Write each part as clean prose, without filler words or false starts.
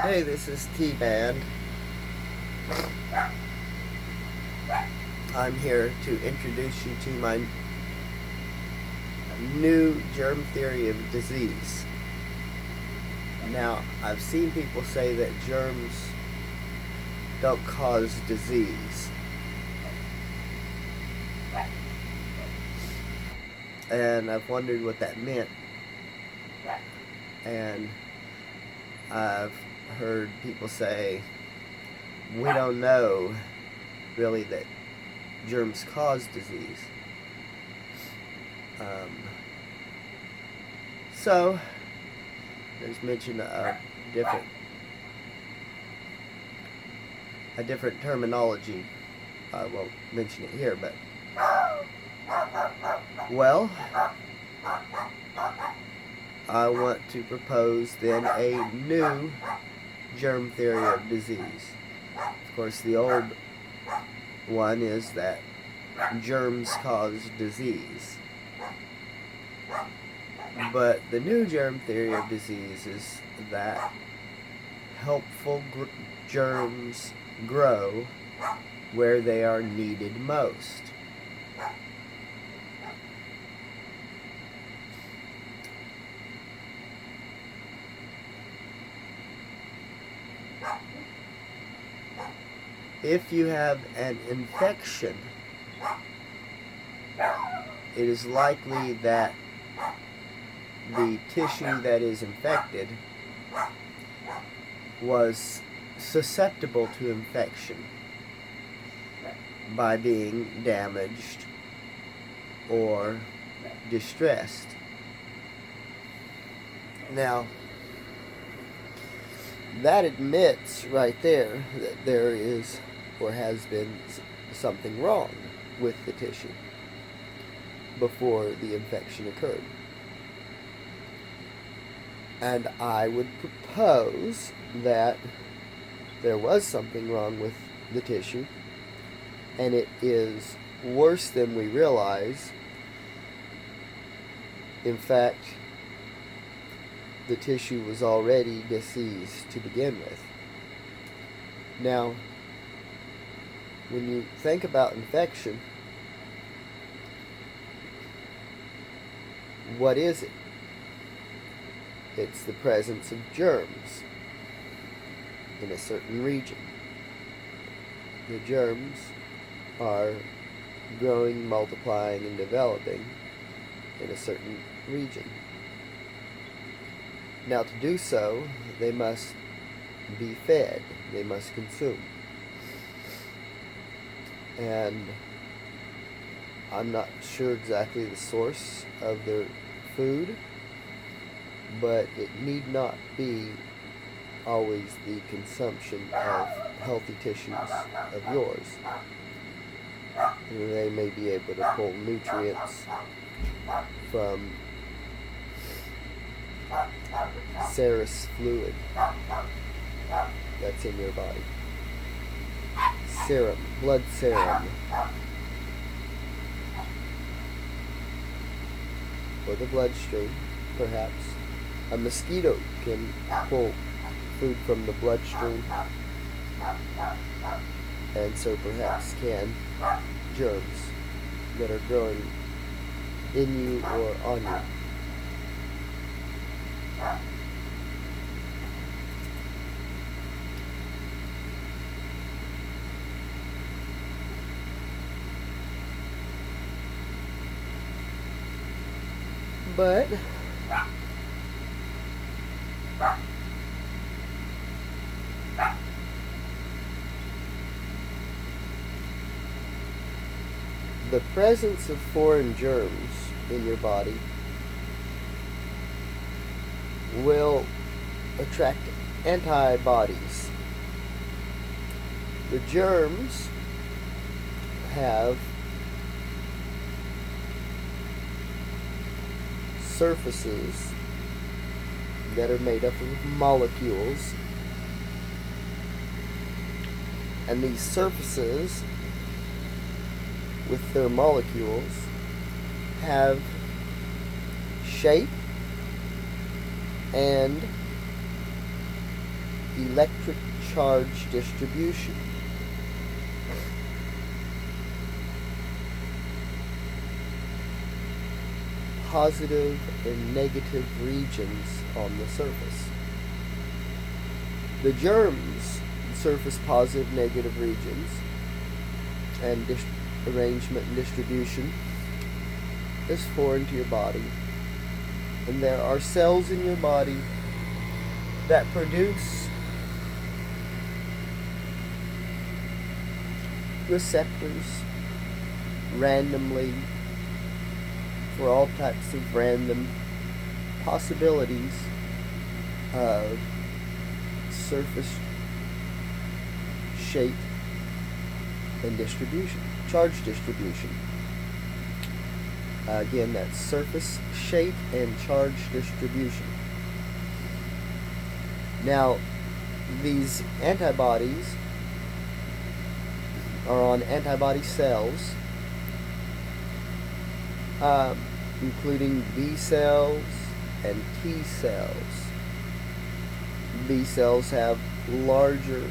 Hey, this is T-Band. I'm here to introduce you to my new germ theory of disease. Now, I've seen people say that germs don't cause disease. And I've wondered what that meant. And I've heard people say, we don't know really that germs cause disease. So there's mention of a different terminology. I won't mention it here, but well, I want to propose then a new germ theory of disease. Of course, the old one is that germs cause disease. But the new germ theory of disease is that helpful germs grow where they are needed most. If you have an infection, it is likely that the tissue that is infected was susceptible to infection by being damaged or distressed. Now, that admits right there that there is or has been something wrong with the tissue before the infection occurred. And I would propose that there was something wrong with the tissue, and it is worse than we realize. In fact, the tissue was already diseased to begin with. Now, when you think about infection, what is it? It's the presence of germs in a certain region. The germs are growing, multiplying, and developing in a certain region. Now, to do so, they must be fed. They must consume. And I'm not sure exactly the source of their food, but it need not be always the consumption of healthy tissues of yours. And they may be able to pull nutrients from serous fluid that's in your body. Serum, blood serum, or the bloodstream, perhaps. A mosquito can pull food from the bloodstream, and so perhaps can germs that are growing in you or on you. But the presence of foreign germs in your body will attract antibodies. The germs have surfaces that are made up of molecules, and these surfaces with their molecules have shape and electric charge distribution. Positive and negative regions on the surface. The germs surface positive, negative regions, and arrangement and distribution is foreign to your body. And there are cells in your body that produce receptors randomly for all types of random possibilities of surface shape and distribution, charge distribution. Again, that's surface shape and charge distribution. Now, these antibodies are on antibody cells, including B cells and T cells. B cells have larger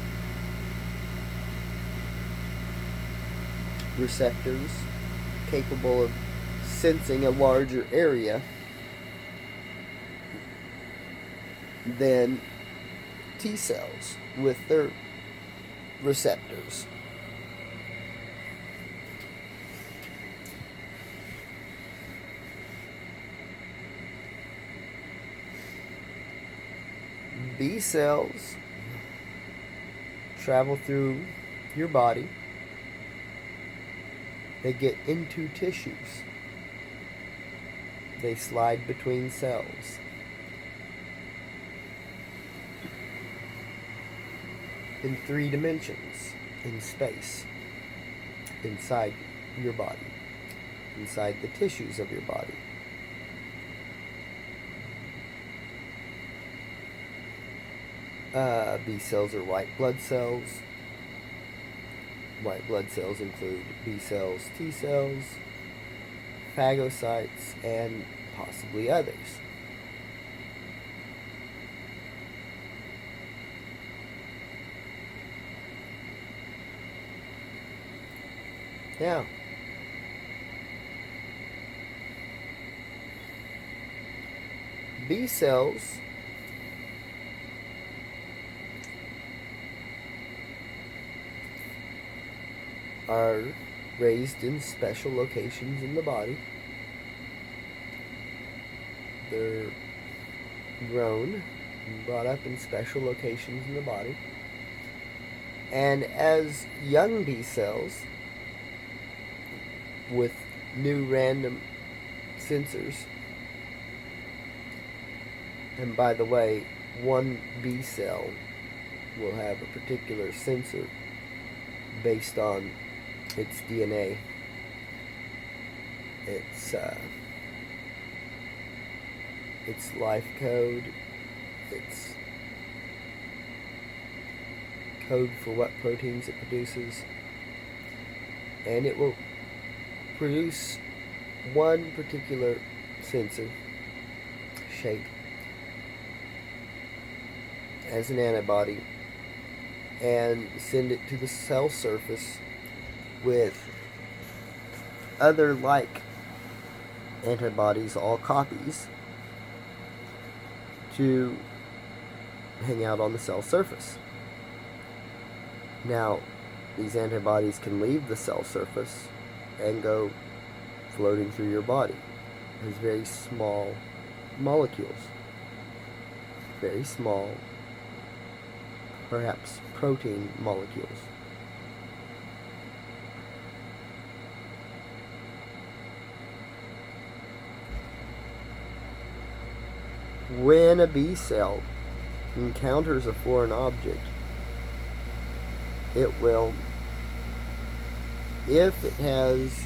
receptors capable of sensing a larger area than T cells with their receptors. B cells travel through your body. They get into tissues. They slide between cells. In 3 dimensions, in space, inside your body, inside the tissues of your body. B cells are white blood cells. White blood cells include B cells, T cells, phagocytes, and possibly others. Now, B cells are raised in special locations in the body. They're grown and brought up in special locations in the body. And as young B cells with new random sensors, and by the way, one B cell will have a particular sensor based on its DNA, its life code, its code for what proteins it produces, and it will produce one particular sensor shape as an antibody and send it to the cell surface with other like antibodies, all copies, to hang out on the cell surface. Now, these antibodies can leave the cell surface and go floating through your body as very small molecules. Very small, perhaps protein molecules. When a B cell encounters a foreign object, it will, if it has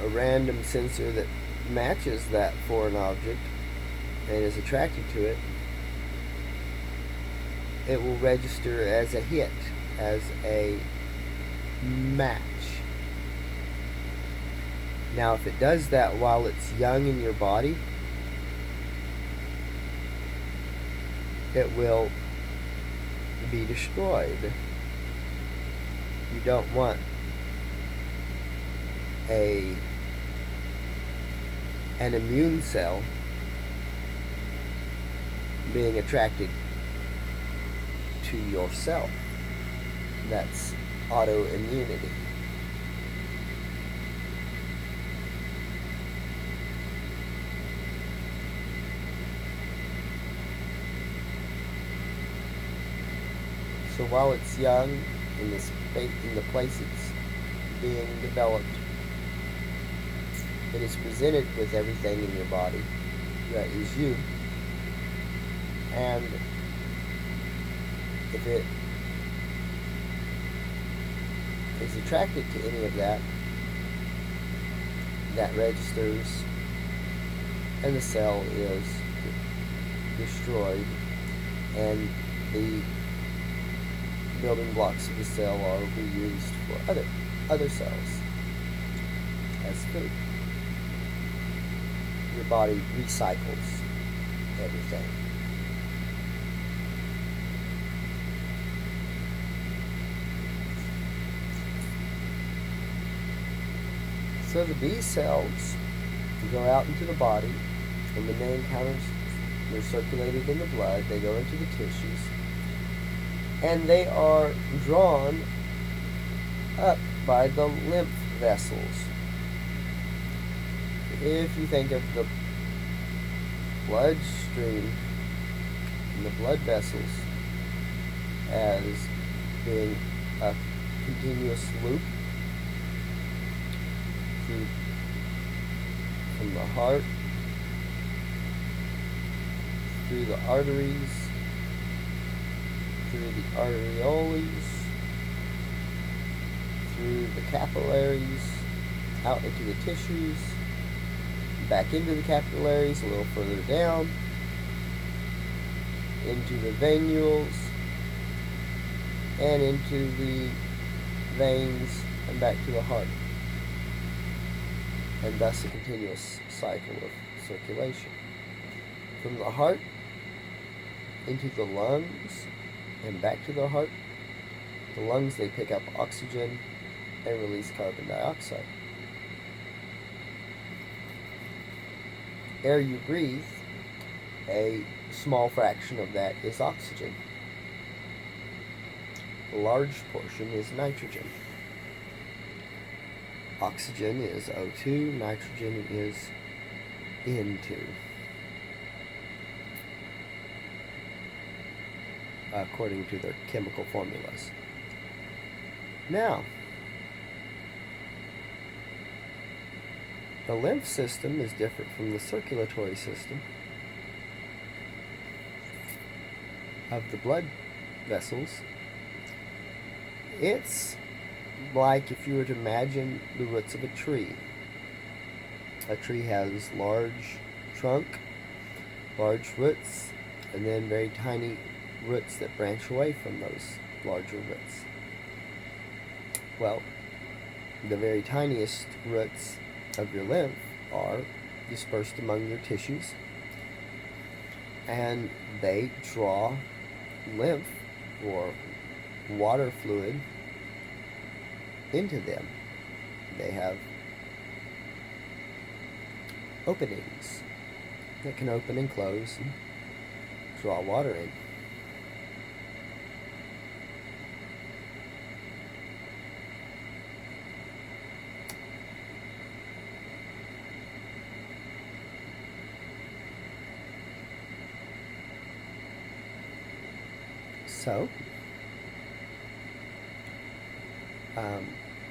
a random sensor that matches that foreign object and is attracted to it, it will register as a hit, as a match. Now, if it does that while it's young in your body, it will be destroyed. You don't want an immune cell being attracted to yourself. That's autoimmunity. So while it's young, in the place it's being developed, it is presented with everything in your body that is you. And if it is attracted to any of that, that registers and the cell is destroyed, and the building blocks of the cell are reused for other cells as food. Your body recycles everything. So the B cells go out into the body, and when they encounter, they're circulated in the blood, they go into the tissues, and they are drawn up by the lymph vessels. If you think of the bloodstream and the blood vessels as being a continuous loop from the heart through the arteries, through the arterioles, through the capillaries, out into the tissues, back into the capillaries, a little further down, into the venules, and into the veins, and back to the heart. And thus a continuous cycle of circulation. From the heart into the lungs and back to the heart. The lungs, they pick up oxygen and release carbon dioxide. Air you breathe, a small fraction of that is oxygen. A large portion is nitrogen. Oxygen is O2, nitrogen is N2. According to their chemical formulas. Now, the lymph system is different from the circulatory system of the blood vessels. It's like if you were to imagine the roots of a tree. A tree has large trunk, large roots, and then very tiny roots that branch away from those larger roots. Well, the very tiniest roots of your lymph are dispersed among your tissues, and they draw lymph or water fluid into them. They have openings that can open and close and draw water in. So,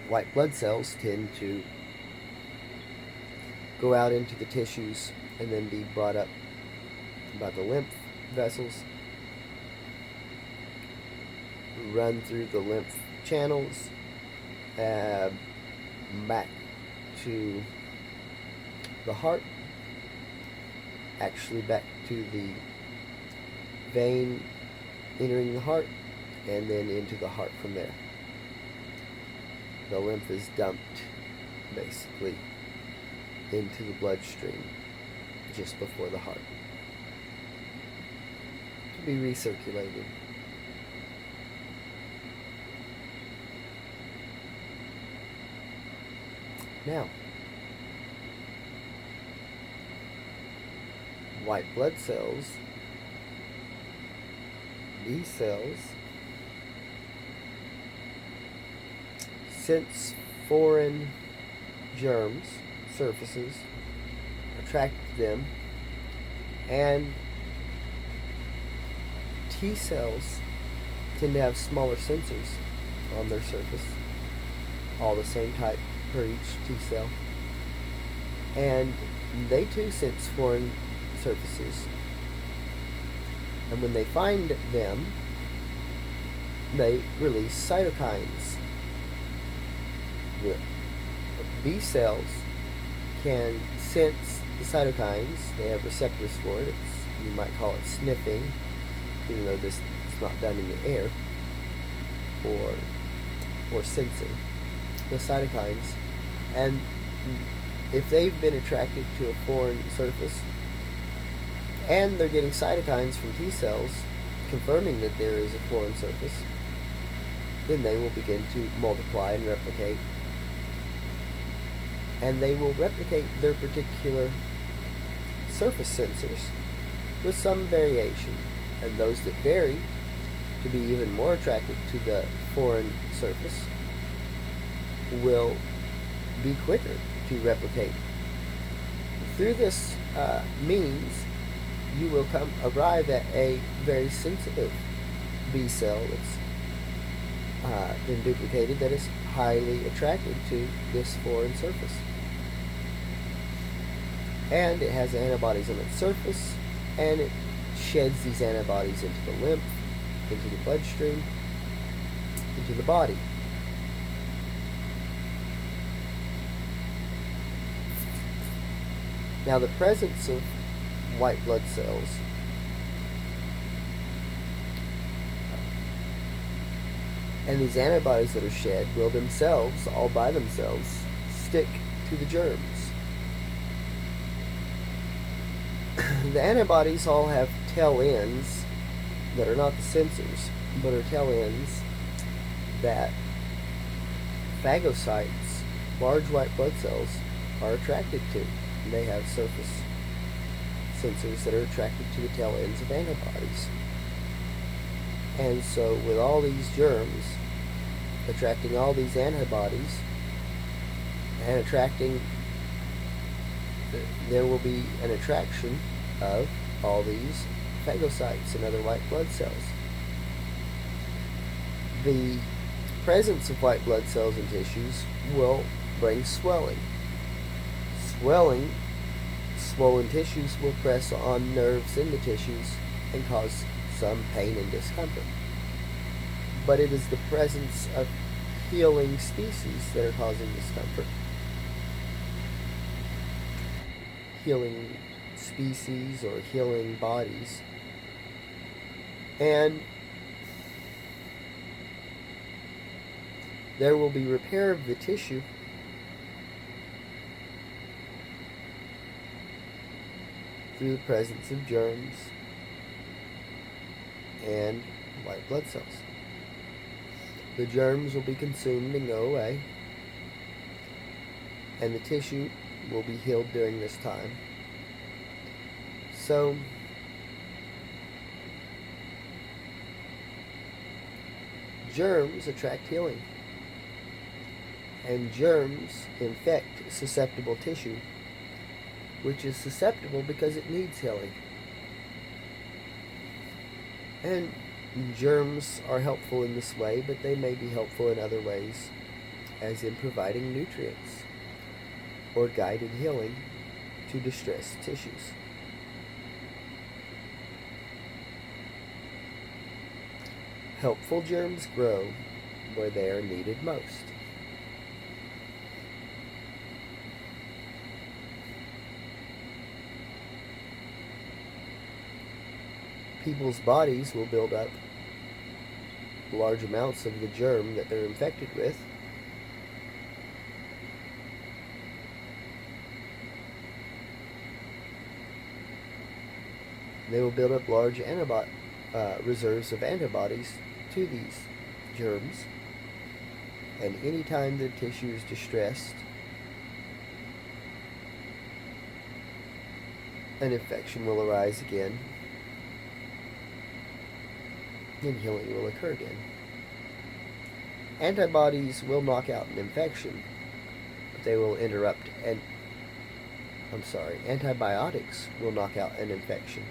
white blood cells tend to go out into the tissues and then be brought up by the lymph vessels, run through the lymph channels, back to the heart, actually back to the vein entering the heart, and then into the heart from there. The lymph is dumped, basically, into the bloodstream just before the heart. be recirculated. Now, white blood cells, B cells, sense foreign germs, surfaces, attract them, and T cells tend to have smaller sensors on their surface, all the same type per each T cell, and they too sense foreign surfaces, and when they find them, they release cytokines. The B cells can sense the cytokines. They have receptors for it. You might call it sniffing, even though this is not done in the air, or sensing the cytokines. And if they've been attracted to a foreign surface and they're getting cytokines from T cells confirming that there is a foreign surface, then they will begin to multiply and replicate. And they will replicate their particular surface sensors with some variation. And those that vary to be even more attracted to the foreign surface will be quicker to replicate. Through this means, you will arrive at a very sensitive B cell that's been duplicated, that is highly attracted to this foreign surface. And it has antibodies on its surface, and it sheds these antibodies into the lymph, into the bloodstream, into the body. Now, the presence of white blood cells and these antibodies that are shed will themselves, all by themselves, stick to the germs. The antibodies all have tail ends that are not the sensors, but are tail ends that phagocytes, large white blood cells, are attracted to. They have surface sensors that are attracted to the tail ends of antibodies. And so with all these germs attracting all these antibodies and attracting, there will be an attraction of all these phagocytes and other white blood cells. The presence of white blood cells in tissues will bring swelling. Swollen tissues will press on nerves in the tissues and cause some pain and discomfort. But it is the presence of healing species that are causing discomfort. Healing species or healing bodies. And there will be repair of the tissue through the presence of germs and white blood cells. The germs will be consumed and go away, and the tissue will be healed during this time. So, germs attract healing, and germs infect susceptible tissue, which is susceptible because it needs healing. And germs are helpful in this way, but they may be helpful in other ways, as in providing nutrients or guided healing to distressed tissues. Helpful germs grow where they are needed most. People's bodies will build up large amounts of the germ that they're infected with. They will build up large reserves of antibodies to these germs. And anytime the tissue is distressed, an infection will arise again, and healing will occur again. Antibodies will knock out an infection, but they will interrupt antibiotics will knock out an infection.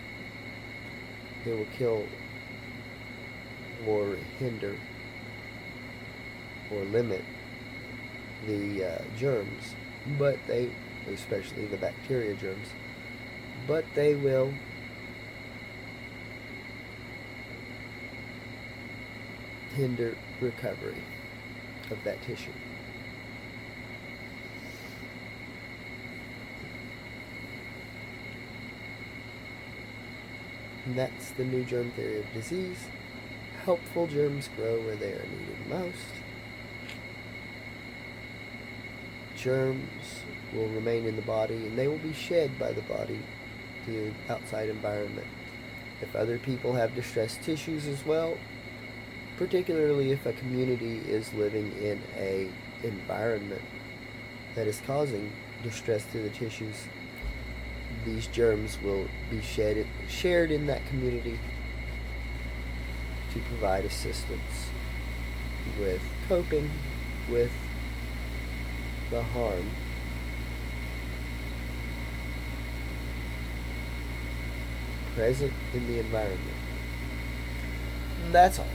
They will kill or hinder or limit the germs, especially the bacteria germs, but they will hinder recovery of that tissue. And that's the new germ theory of disease. Helpful germs grow where they are needed most. Germs will remain in the body, and they will be shed by the body to the outside environment. If other people have distressed tissues as well, particularly if a community is living in an environment that is causing distress to the tissues, these germs will be shared in that community to provide assistance with coping with the harm present in the environment. And that's all.